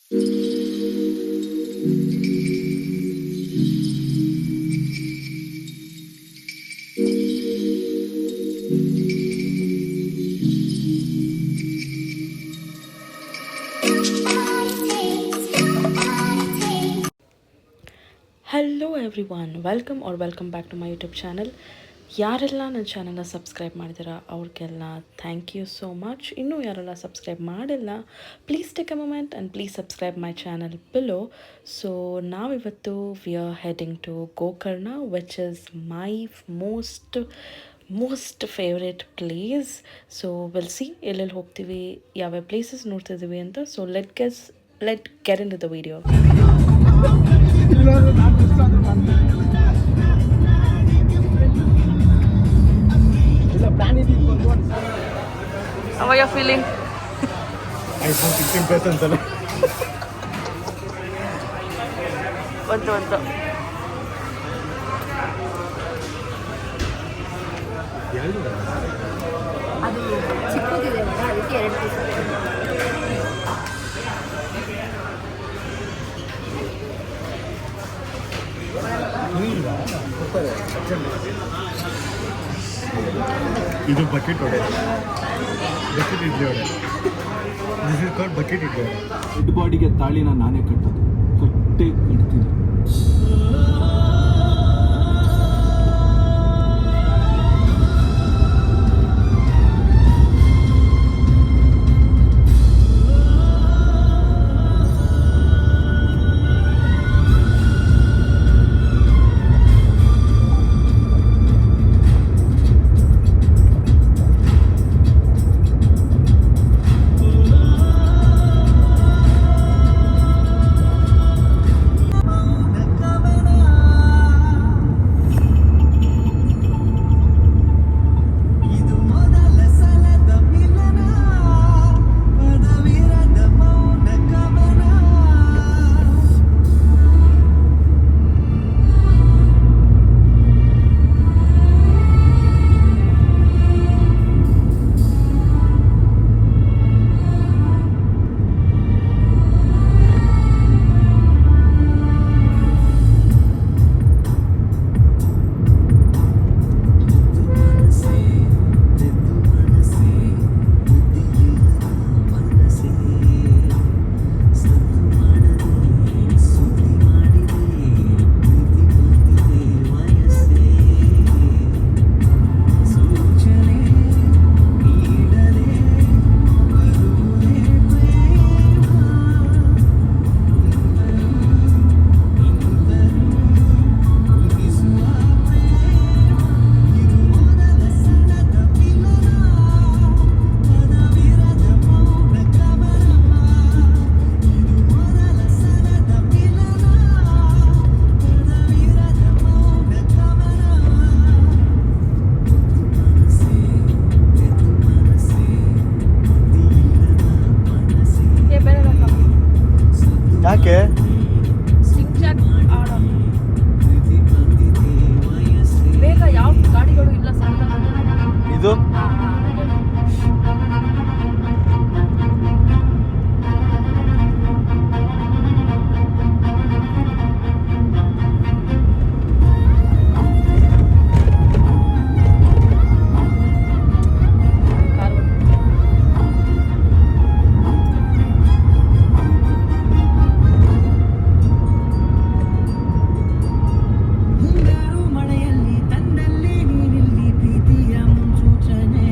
Hello everyone, welcome back to my YouTube channel. ಯಾರೆಲ್ಲ ನನ್ನ ಚಾನಲ್ನ ಸಬ್ಸ್ಕ್ರೈಬ್ ಮಾಡಿದ್ದೀರಾ ಅವ್ರಿಗೆಲ್ಲ ಥ್ಯಾಂಕ್ ಯು ಸೋ ಮಚ್. ಇನ್ನೂ ಯಾರೆಲ್ಲ ಸಬ್ಸ್ಕ್ರೈಬ್ ಮಾಡಿಲ್ಲ, please take a moment and please subscribe my channel below. So ನಾವಿವತ್ತು we are heading to Gokarna, which is my most favourite place. So will see ಎಲ್ಲೆಲ್ಲಿ ಹೋಗ್ತೀವಿ, ಯಾವ್ಯಾವ ಪ್ಲೇಸಸ್ ನೋಡ್ತಿದ್ದೀವಿ ಅಂತ. So let get into the video. How are you feeling? I sound 16% ಅಲ್ಲ. ಒಂದು ಅದು ಚಿಕ್ಕದಿದೆ ಅಲ್ಲ, ಅದಕ್ಕೆ 2 ಪೀಸ್. ಇದು bucket vada, bucket idli vada. This is called bucket idli vada. Dead ಬಾಡಿಗೆ ತಾಳಿನ ನಾನೇ ಕಟ್ಟೋದು, ಕಟ್ತೀನಿ. ಯಾಕೆ ಬೇಗ ಯಾವ ಗಾಡಿಗಳು ಇಲ್ಲ ಸಣ್ಣ ಇದು ಮಳೆಯಲ್ಲಿ ತಂದಲ್ಲಿ ನೀನಿಲ್ಲಿ ಪ್ರೀತಿಯ ಮುನ್ಸೂಚನೆ.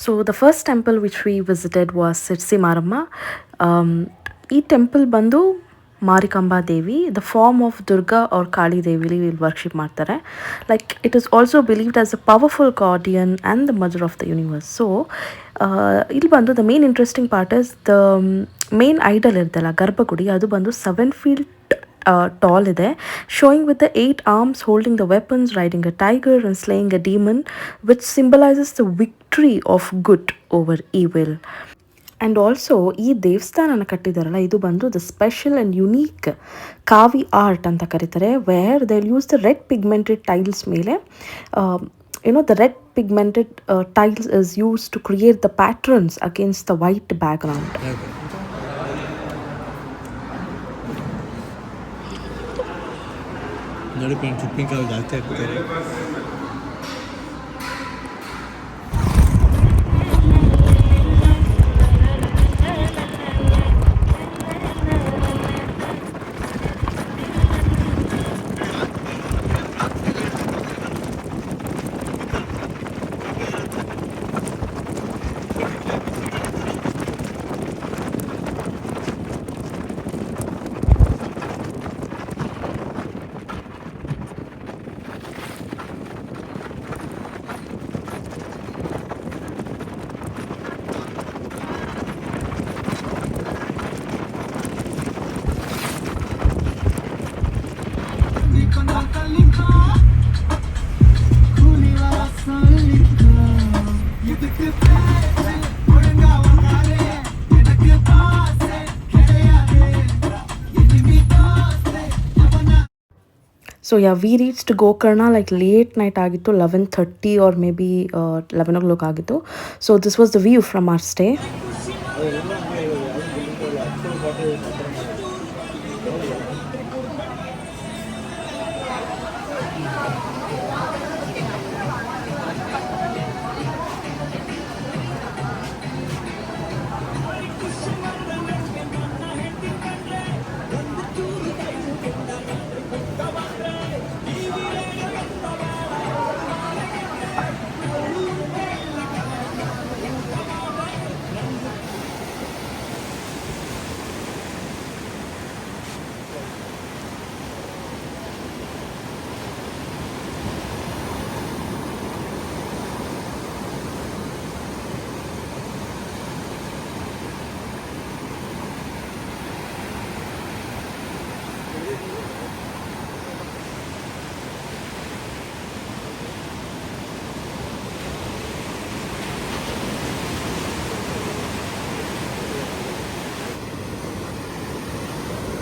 So the first temple which we visited was Sirsi Maramma. ಈ ಟೆಂಪಲ್ ಬಂದು Marikamba Devi, the form of Durga or Kali ದೇವಿಲಿ ಇಲ್ಲಿ ವರ್ಶಿಪ್ ಮಾಡ್ತಾರೆ. Like it is also believed as a powerful guardian and the mother of the universe. So ಇಲ್ಲಿ ಬಂದು the main interesting part is the main idol ಇರ್ತಲ್ಲ ಗರ್ಭಗುಡಿ, ಅದು ಬಂದು 7 feet tall ಇದೆ, showing with the 8 arms holding the weapons, riding a tiger and slaying a demon, which symbolizes the victory of good over evil. And also ಈ ದೇವಸ್ಥಾನನ ಕಟ್ಟಿದಾರಲ್ಲ, ಇದು ಬಂದು the special and unique ಕಾವಿ art ಅಂತ ಕರೀತಾರೆ, where they use the red pigmented tiles ಮೇಲೆ the red pigmented tiles is used to create the patterns against the white background. ನೋಡಿ friends, ಉಪ್ಪಿನಕಾಯಿ ಜಾಸ್ತಿ ಹಾಕ್ತಾರೆ. So yeah, we reached Gokarna like late night ಆಗಿತ್ತು, 11:30 or maybe 11 o'clock ಆಗಿತ್ತು. So this was the view from our stay.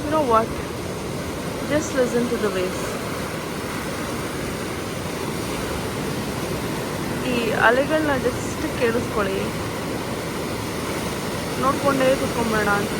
You know what? Just listen to the waves. ಈ ಅಲೆಗಳನ್ನ just ಕೇಳಿಸ್ಕೊಳ್ಳಿ, ನೋಡ್ಕೊಂಡೇ ಕುತ್ಕೊಂಬೇಡ ಅಂತ.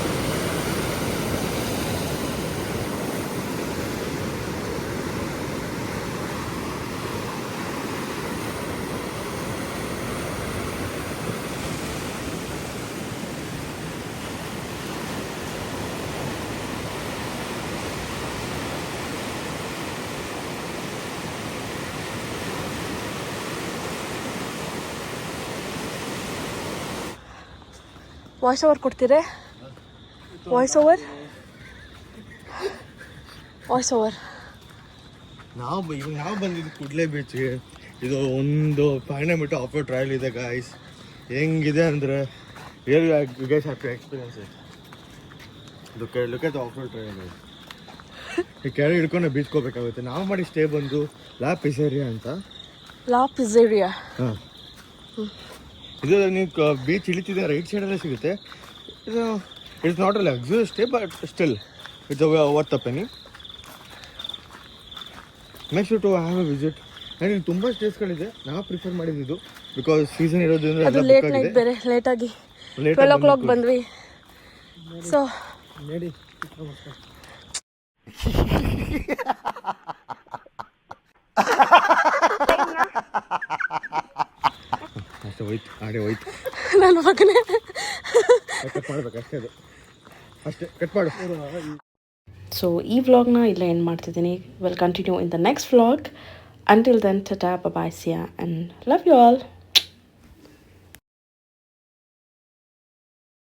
ವಾಯ್ಸ್ ಓವರ್ ಕೊಡ್ತೀರಾ? ವಾಯ್ಸ್ ಓವರ್ ನಾವು ಬಂದಿದ್ದು ಕುಡ್ಲೆ ಬೀಚ್ಗೆ. ಇದು ಒಂದು 500 meter ಆಫ್ ರೋಡ್ ಟ್ರಯಲ್ ಇದೆ ಗಾಯ್ಸ್. ಹೆಂಗಿದೆ ಅಂದರೆ real you guys have to experience it. Look at off road trail. ಈ ಕೆಳಗೆ ಹಿಡ್ಕೊಂಡು ಬೀಚ್ಗೆ ಹೋಗ್ಬೇಕಾಗುತ್ತೆ. ನಾವು ಮಾಡಿ ಸ್ಟೇ ಬಂದು ಲಾ ಪಿಸೇರಿಯಾ ಅಂತ. ಹಾಂ, ಇದು ನೀವು ಬೀಚ್ ಇಳಿತಿದೆ ರೈಟ್ ಸೈಡಲ್ಲೇ ಸಿಗುತ್ತೆ. ಇದು it's not a luxurious stay, but still it's worth a penny. Make sure to have a visit. And ಇಲ್ಲಿ ತುಂಬ ಸ್ಟೇಸ್ಗಳಿದೆ. ನಾವು ಪ್ರಿಫರ್ ಮಾಡಿದ್ದು ಬಿಕಾಸ್ ಸೀಸನ್ ಇರೋದ್ರಿಂದ ಅದು ಲೇಟ್ ನೈಟ್ ಬೇರೆ, ಲೇಟಾಗಿ 12 o'clock ಬಂದ್ವಿ. ಸೊ ನೋಡಿ ಅಷ್ಟೇ ಹೋಯ್ತು, ಆಡೇ ಹೋಯ್ತು. ನನ್ನ ಮಗನೇ ಕಟ್ ಮಾಡ್ಬೇಕು ಅಷ್ಟೇ, ಅದು ಅಷ್ಟೇ ಕಟ್ ಮಾಡು. ಸೊ ಈ ವ್ಲಾಗ್ನ ಇಲ್ಲೇ ಎಂಡ್ ಮಾಡ್ತಿದ್ದೀನಿ. Will continue in the next vlog. Until then, tata, bye-bye, see ya, and love you all.